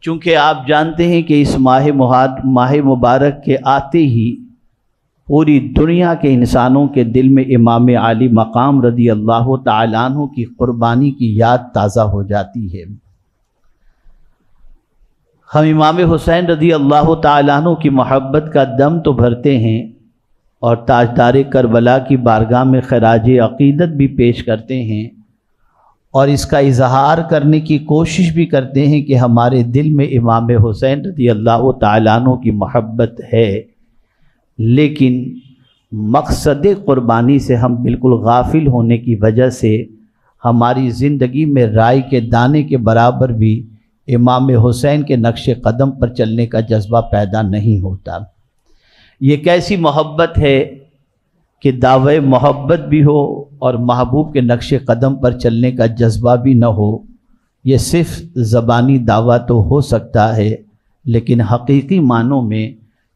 چونکہ آپ جانتے ہیں کہ اس ماہ مبارک کے آتے ہی پوری دنیا کے انسانوں کے دل میں امام عالی مقام رضی اللہ تعالیٰ عنہ کی قربانی کی یاد تازہ ہو جاتی ہے۔ ہم امام حسین رضی اللہ تعالیٰ عنہ کی محبت کا دم تو بھرتے ہیں اور تاجدار کربلا کی بارگاہ میں خراج عقیدت بھی پیش کرتے ہیں اور اس کا اظہار کرنے کی کوشش بھی کرتے ہیں کہ ہمارے دل میں امام حسین رضی اللہ تعالیٰ عنہ کی محبت ہے، لیکن مقصد قربانی سے ہم بالکل غافل ہونے کی وجہ سے ہماری زندگی میں رائی کے دانے کے برابر بھی امام حسین کے نقش قدم پر چلنے کا جذبہ پیدا نہیں ہوتا۔ یہ کیسی محبت ہے کہ دعوی محبت بھی ہو اور محبوب کے نقش قدم پر چلنے کا جذبہ بھی نہ ہو۔ یہ صرف زبانی دعویٰ تو ہو سکتا ہے، لیکن حقیقی معنوں میں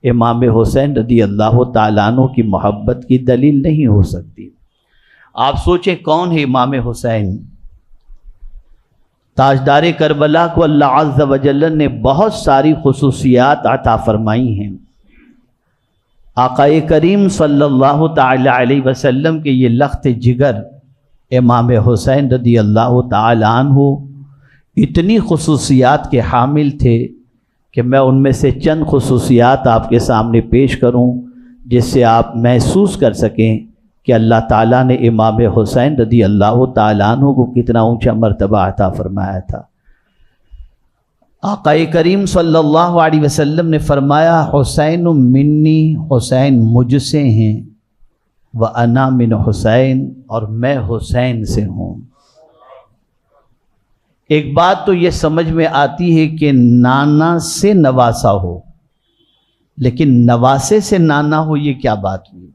امام حسین رضی اللہ تعالیٰ عنہ کی محبت کی دلیل نہیں ہو سکتی۔ آپ سوچیں کون ہے امام حسین؟ تاجدار کربلا کو اللہ عز و جل نے بہت ساری خصوصیات عطا فرمائی ہیں۔ آقا کریم صلی اللہ تعالی علیہ وسلم کے یہ لخت جگر امام حسین رضی اللہ تعالی عنہ اتنی خصوصیات کے حامل تھے کہ میں ان میں سے چند خصوصیات آپ کے سامنے پیش کروں جس سے آپ محسوس کر سکیں کہ اللہ تعالیٰ نے امام حسین رضی اللہ تعالیٰ عنہ کو کتنا اونچا مرتبہ عطا فرمایا تھا۔ آقا کریم صلی اللہ علیہ وسلم نے فرمایا حسین منی، حسین مجھ سے ہیں، وَأَنَا مِنْ حسین، اور میں حسین سے ہوں۔ ایک بات تو یہ سمجھ میں آتی ہے کہ نانا سے نواسا ہو، لیکن نواسے سے نانا ہو، یہ کیا بات ہوئی؟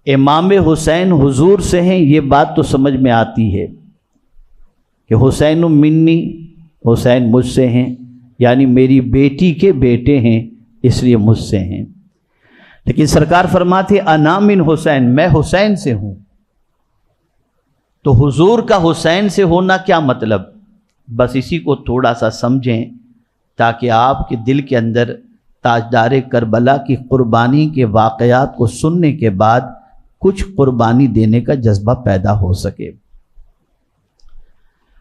امام حسین حضور سے ہیں، یہ بات تو سمجھ میں آتی ہے کہ حسین منی، حسین مجھ سے ہیں، یعنی میری بیٹی کے بیٹے ہیں، اس لیے مجھ سے ہیں۔ لیکن سرکار فرماتے انا من حسین، میں حسین سے ہوں۔ تو حضور کا حسین سے ہونا کیا مطلب؟ بس اسی کو تھوڑا سا سمجھیں تاکہ آپ کے دل کے اندر تاجدار کربلا کی قربانی کے واقعات کو سننے کے بعد کچھ قربانی دینے کا جذبہ پیدا ہو سکے۔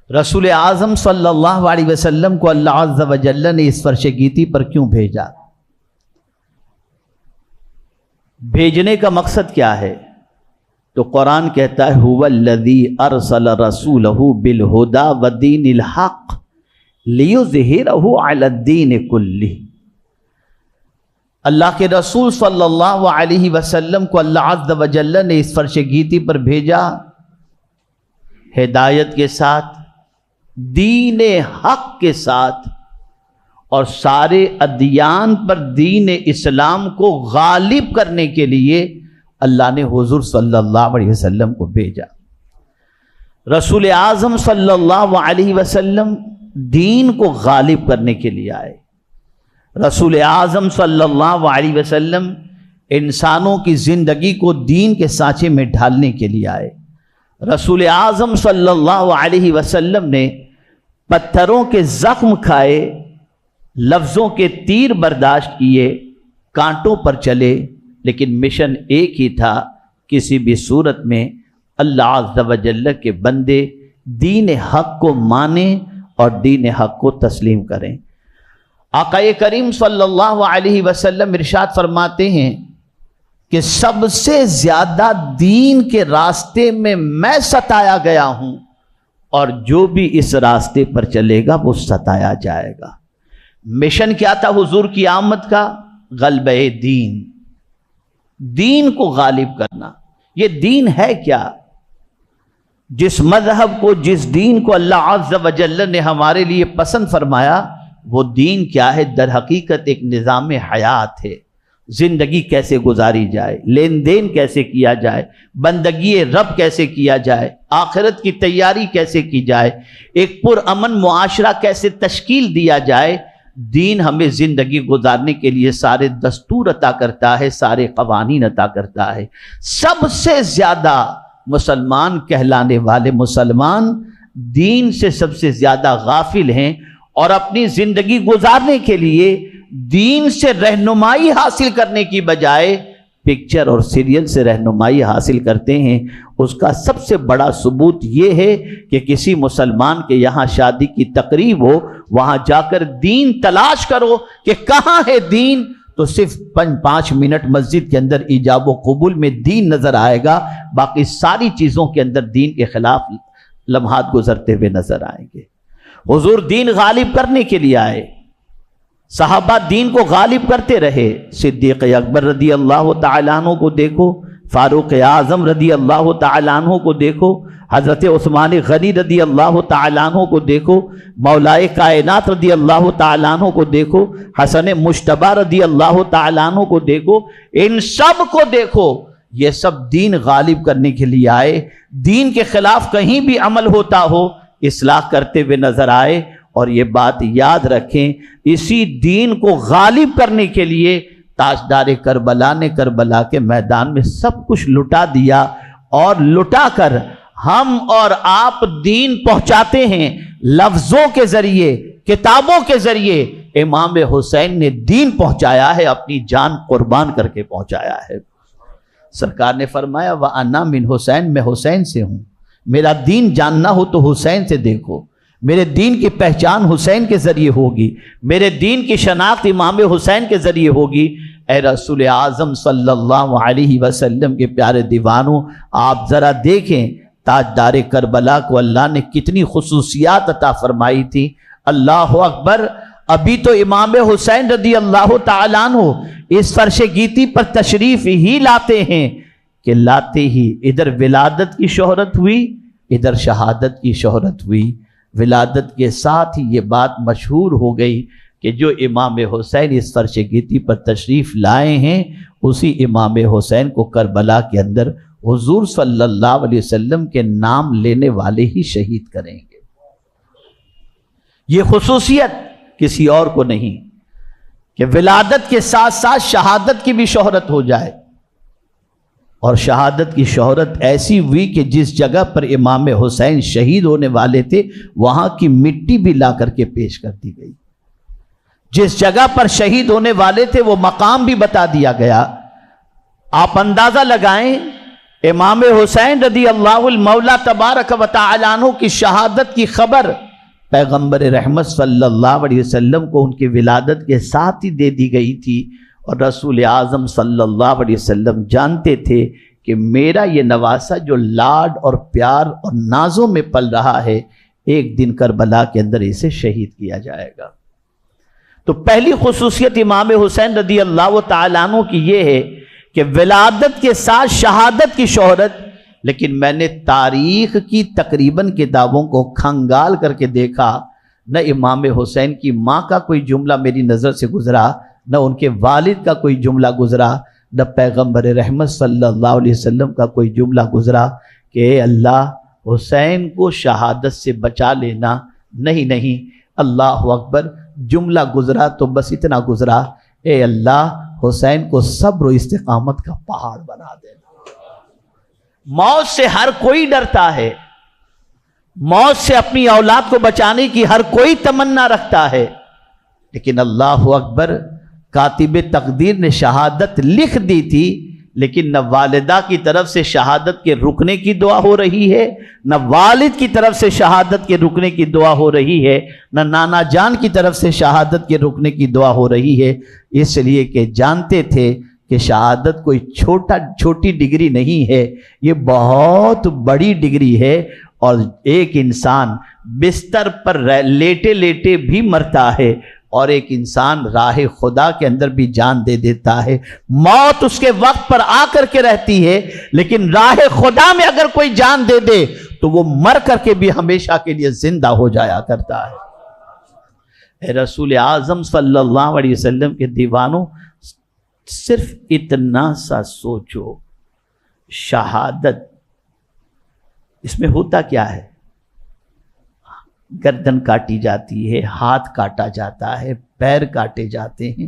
رسول اعظم صلی اللہ علیہ وسلم کو اللہ عز و جل نے اس فرش گیتی پر کیوں بھیجا؟ بھیجنے کا مقصد کیا ہے؟ تو قرآن کہتا ہے هو الذی ارسل رسولہ بالہدی ودین الحق لیظہرہ علی الدین کلہ۔ اللہ کے رسول صلی اللہ علیہ وسلم کو اللہ عز و جل نے اس فرش گیتی پر بھیجا ہدایت کے ساتھ، دین حق کے ساتھ، اور سارے ادیان پر دین اسلام کو غالب کرنے کے لیے اللہ نے حضور صلی اللہ علیہ وسلم کو بھیجا۔ رسول اعظم صلی اللہ علیہ وسلم دین کو غالب کرنے کے لیے آئے۔ رسول اعظم صلی اللہ علیہ وسلم انسانوں کی زندگی کو دین کے سانچے میں ڈھالنے کے لیے آئے۔ رسول اعظم صلی اللہ علیہ وسلم نے پتھروں کے زخم کھائے، لفظوں کے تیر برداشت کیے، کانٹوں پر چلے، لیکن مشن ایک ہی تھا، کسی بھی صورت میں اللہ عز و جل کے بندے دین حق کو مانیں اور دین حق کو تسلیم کریں۔ آقا کریم صلی اللہ علیہ وسلم ارشاد فرماتے ہیں کہ سب سے زیادہ دین کے راستے میں میں ستایا گیا ہوں، اور جو بھی اس راستے پر چلے گا وہ ستایا جائے گا۔ مشن کیا تھا حضور کی آمد کا؟ غلبہ دین، دین کو غالب کرنا۔ یہ دین ہے کیا؟ جس مذہب کو، جس دین کو اللہ عز و جل نے ہمارے لیے پسند فرمایا، وہ دین کیا ہے؟ در حقیقت ایک نظام حیات ہے۔ زندگی کیسے گزاری جائے، لین دین کیسے کیا جائے، بندگی رب کیسے کیا جائے، آخرت کی تیاری کیسے کی جائے، ایک پرامن معاشرہ کیسے تشکیل دیا جائے۔ دین ہمیں زندگی گزارنے کے لیے سارے دستور عطا کرتا ہے، سارے قوانین عطا کرتا ہے۔ سب سے زیادہ مسلمان کہلانے والے مسلمان دین سے سب سے زیادہ غافل ہیں، اور اپنی زندگی گزارنے کے لیے دین سے رہنمائی حاصل کرنے کی بجائے پکچر اور سیریل سے رہنمائی حاصل کرتے ہیں، اس کا سب سے بڑا ثبوت یہ ہے کہ کسی مسلمان کے یہاں شادی کی تقریب ہو، وہاں جا کر دین تلاش کرو کہ کہاں ہے دین، تو صرف 5 منٹ مسجد کے اندر ایجاب و قبول میں دین نظر آئے گا، باقی ساری چیزوں کے اندر دین کے خلاف لمحات گزرتے ہوئے نظر آئیں گے۔ حضور دین غالب کرنے کے لیے آئے، صحابہ دین کو غالب کرتے رہے۔ صدیق اکبر رضی اللہ تعالیٰ عنہ کو دیکھو، فاروق اعظم رضی اللہ تعالیٰ عنہ کو دیکھو، حضرت عثمان غنی رضی اللہ تعالیٰ عنہ کو دیکھو، مولائے کائنات رضی اللہ تعالیٰ عنہ کو دیکھو، حسن مجتبی رضی اللہ تعالیٰ عنہ کو دیکھو، ان سب کو دیکھو، یہ سب دین غالب کرنے کے لیے آئے۔ دین کے خلاف کہیں بھی عمل ہوتا ہو اصلاح کرتے ہوئے نظر آئے۔ اور یہ بات یاد رکھیں، اسی دین کو غالب کرنے کے لیے تاجدار کربلا نے کربلا کے میدان میں سب کچھ لٹا دیا، اور لٹا کر ہم اور آپ دین پہنچاتے ہیں لفظوں کے ذریعے، کتابوں کے ذریعے۔ امام حسین نے دین پہنچایا ہے، اپنی جان قربان کر کے پہنچایا ہے۔ سرکار نے فرمایا وَأَنَا مِنْ حسین، میں حسین سے ہوں، میرا دین جاننا ہو تو حسین سے دیکھو، میرے دین کی پہچان حسین کے ذریعے ہوگی، میرے دین کی شناخت امام حسین کے ذریعے ہوگی۔ اے رسول اعظم صلی اللہ علیہ وسلم کے پیارے دیوانوں، آپ ذرا دیکھیں تاجدار کربلا کو اللہ نے کتنی خصوصیات عطا فرمائی تھی۔ اللہ اکبر، ابھی تو امام حسین رضی اللہ تعالیٰ عنہ اس فرش گیتی پر تشریف ہی لاتے ہیں کہ لاتے ہی ادھر ولادت کی شہرت ہوئی، ادھر شہادت کی شہرت ہوئی۔ ولادت کے ساتھ ہی یہ بات مشہور ہو گئی کہ جو امام حسین اس فرش گیتی پر تشریف لائے ہیں، اسی امام حسین کو کربلا کے اندر حضور صلی اللہ علیہ وسلم کے نام لینے والے ہی شہید کریں گے۔ یہ خصوصیت کسی اور کو نہیں کہ ولادت کے ساتھ ساتھ شہادت کی بھی شہرت ہو جائے، اور شہادت کی شہرت ایسی ہوئی کہ جس جگہ پر امام حسین شہید ہونے والے تھے وہاں کی مٹی بھی لا کر کے پیش کر دی گئی، جس جگہ پر شہید ہونے والے تھے وہ مقام بھی بتا دیا گیا۔ آپ اندازہ لگائیں، امام حسین رضی اللہ المولا تبارک و تعالی عنہ کی شہادت کی خبر پیغمبر رحمت صلی اللہ علیہ وسلم کو ان کی ولادت کے ساتھ ہی دے دی گئی تھی، اور رسول اعظم صلی اللہ علیہ وسلم جانتے تھے کہ میرا یہ نواسہ جو لاڈ اور پیار اور نازوں میں پل رہا ہے، ایک دن کربلا کے اندر اسے شہید کیا جائے گا۔ تو پہلی خصوصیت امام حسین رضی اللہ تعالیٰ عنہ کی یہ ہے کہ ولادت کے ساتھ شہادت کی شہرت۔ لیکن میں نے تاریخ کی تقریباً کتابوں کو کھنگال کر کے دیکھا، نہ امام حسین کی ماں کا کوئی جملہ میری نظر سے گزرا، نہ ان کے والد کا کوئی جملہ گزرا، نہ پیغمبر رحمت صلی اللہ علیہ وسلم کا کوئی جملہ گزرا کہ اے اللہ حسین کو شہادت سے بچا لینا۔ نہیں، اللہ اکبر، جملہ گزرا تو بس اتنا گزرا، اے اللہ حسین کو صبر و استقامت کا پہاڑ بنا دینا۔ موت سے ہر کوئی ڈرتا ہے، موت سے اپنی اولاد کو بچانے کی ہر کوئی تمنا رکھتا ہے، لیکن اللہ اکبر، کاتب تقدیر نے شہادت لکھ دی تھی، لیکن نہ والدہ کی طرف سے شہادت کے رکنے کی دعا ہو رہی ہے، نہ والد کی طرف سے شہادت کے رکنے کی دعا ہو رہی ہے، نہ نانا جان کی طرف سے شہادت کے رکنے کی دعا ہو رہی ہے، اس لیے کہ جانتے تھے کہ شہادت کوئی چھوٹی ڈگری نہیں ہے، یہ بہت بڑی ڈگری ہے، اور ایک انسان بستر پر لیٹے لیٹے بھی مرتا ہے، اور ایک انسان راہ خدا کے اندر بھی جان دے دیتا ہے۔ موت اس کے وقت پر آ کر کے رہتی ہے، لیکن راہ خدا میں اگر کوئی جان دے دے تو وہ مر کر کے بھی ہمیشہ کے لیے زندہ ہو جایا کرتا ہے۔ اے رسول اعظم صلی اللہ علیہ وسلم کے دیوانوں، صرف اتنا سا سوچو، شہادت اس میں ہوتا کیا ہے؟ گردن کاٹی جاتی ہے، ہاتھ کاٹا جاتا ہے، پیر کاٹے جاتے ہیں،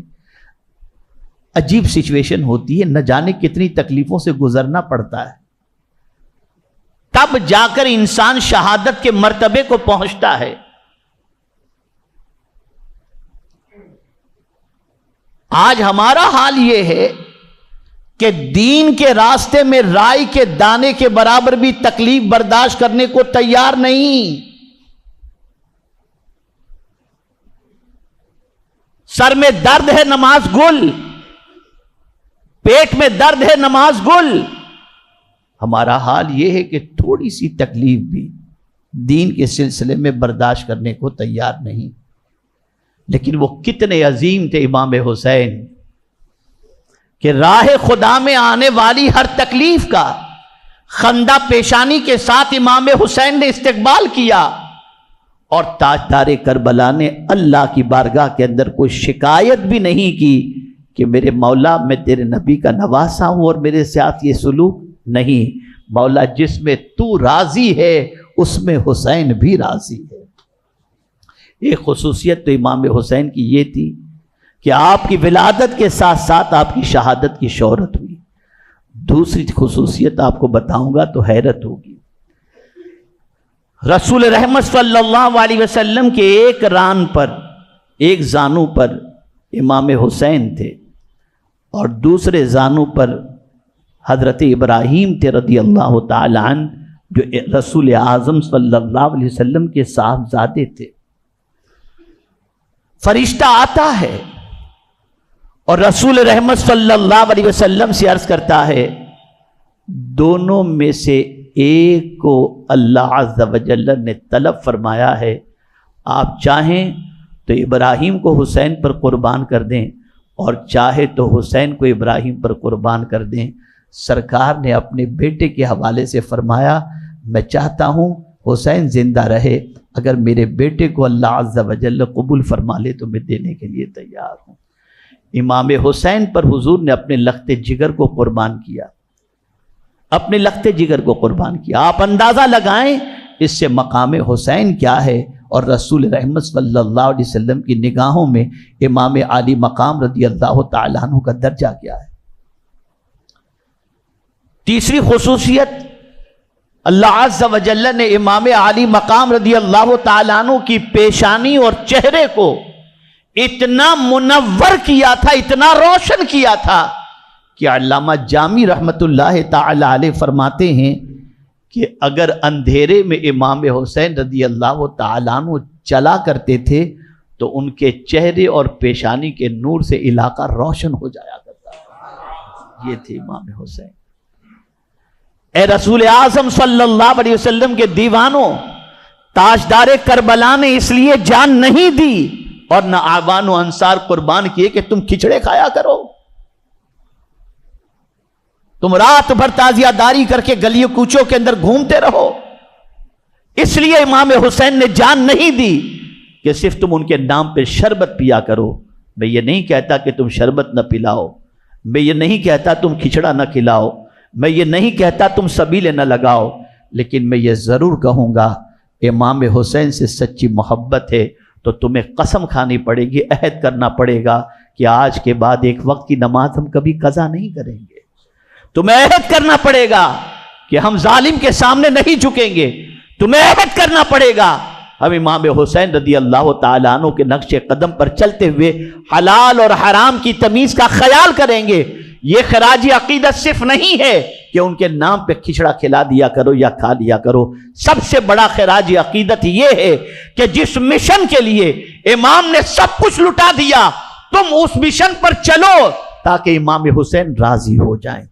عجیب سچویشن ہوتی ہے، نہ جانے کتنی تکلیفوں سے گزرنا پڑتا ہے، تب جا کر انسان شہادت کے مرتبے کو پہنچتا ہے۔ آج ہمارا حال یہ ہے کہ دین کے راستے میں رائی کے دانے کے برابر بھی تکلیف برداشت کرنے کو تیار نہیں. سر میں درد ہے نماز گل، پیٹ میں درد ہے نماز گل. ہمارا حال یہ ہے کہ تھوڑی سی تکلیف بھی دین کے سلسلے میں برداشت کرنے کو تیار نہیں. لیکن وہ کتنے عظیم تھے امام حسین کہ راہ خدا میں آنے والی ہر تکلیف کا خندہ پیشانی کے ساتھ امام حسین نے استقبال کیا، اور تاجدار کربلا نے اللہ کی بارگاہ کے اندر کوئی شکایت بھی نہیں کی کہ میرے مولا میں تیرے نبی کا نواسا ہوں اور میرے ساتھ یہ سلوک نہیں. مولا جس میں تو راضی ہے اس میں حسین بھی راضی ہے. ایک خصوصیت تو امام حسین کی یہ تھی کہ آپ کی ولادت کے ساتھ ساتھ آپ کی شہادت کی شہرت ہوئی. دوسری خصوصیت آپ کو بتاؤں گا تو حیرت ہوگی. رسول رحمت صلی اللہ علیہ وسلم کے ایک ران پر، ایک زانو پر امام حسین تھے اور دوسرے زانو پر حضرت ابراہیم تھے رضی اللہ تعالی عنہ، جو رسول اعظم صلی اللہ علیہ وسلم کے صاحبزادے تھے. فرشتہ آتا ہے اور رسول رحمت صلی اللہ علیہ وسلم سے عرض کرتا ہے دونوں میں سے ایک کو اللہ عز و جل نے طلب فرمایا ہے، آپ چاہیں تو ابراہیم کو حسین پر قربان کر دیں اور چاہے تو حسین کو ابراہیم پر قربان کر دیں. سرکار نے اپنے بیٹے کے حوالے سے فرمایا میں چاہتا ہوں حسین زندہ رہے، اگر میرے بیٹے کو اللہ عز و جل قبول فرما لے تو میں دینے کے لیے تیار ہوں. امام حسین پر حضور نے اپنے لخت جگر کو قربان کیا، اپنے لخت جگر کو قربان کیا. آپ اندازہ لگائیں اس سے مقام حسین کیا ہے اور رسول رحمت صلی اللہ علیہ وسلم کی نگاہوں میں امام عالی مقام رضی اللہ تعالیٰ عنہ کا درجہ کیا ہے. تیسری خصوصیت، اللہ عز و جل نے امام عالی مقام رضی اللہ تعالیٰ عنہ کی پیشانی اور چہرے کو اتنا منور کیا تھا، اتنا روشن کیا تھا کہ علامہ جامی رحمت اللہ تعالی علیہ فرماتے ہیں کہ اگر اندھیرے میں امام حسین رضی اللہ تعالیٰ عنہ چلا کرتے تھے تو ان کے چہرے اور پیشانی کے نور سے علاقہ روشن ہو جایا کرتا. یہ تھے امام حسین. اے رسول اعظم صلی اللہ علیہ وسلم کے دیوانوں، تاجدار کربلا نے اس لیے جان نہیں دی اور نہ اعوان و انصار قربان کیے کہ تم کھچڑے کھایا کرو، تم رات بھر تازیہ داری کر کے گلیوں کوچوں کے اندر گھومتے رہو. اس لیے امام حسین نے جان نہیں دی کہ صرف تم ان کے نام پہ شربت پیا کرو. میں یہ نہیں کہتا کہ تم شربت نہ پلاؤ، میں یہ نہیں کہتا تم کھچڑا نہ کھلاؤ، میں یہ نہیں کہتا تم سبیلے نہ لگاؤ، لیکن میں یہ ضرور کہوں گا امام حسین سے سچی محبت ہے تو تمہیں قسم کھانی پڑے گی، عہد کرنا پڑے گا کہ آج کے بعد ایک وقت کی نماز ہم کبھی قضا نہیں کریں گے. تمہیں عہد کرنا پڑے گا کہ ہم ظالم کے سامنے نہیں جھکیں گے. تمہیں عہد کرنا پڑے گا ہم امام حسین رضی اللہ تعالیٰ عنہ کے نقش قدم پر چلتے ہوئے حلال اور حرام کی تمیز کا خیال کریں گے. یہ خراج عقیدت صرف نہیں ہے کہ ان کے نام پہ کھچڑا کھلا دیا کرو یا کھا لیا کرو. سب سے بڑا خراج عقیدت یہ ہے کہ جس مشن کے لیے امام نے سب کچھ لٹا دیا تم اس مشن پر چلو تاکہ امام حسین راضی ہو جائیں.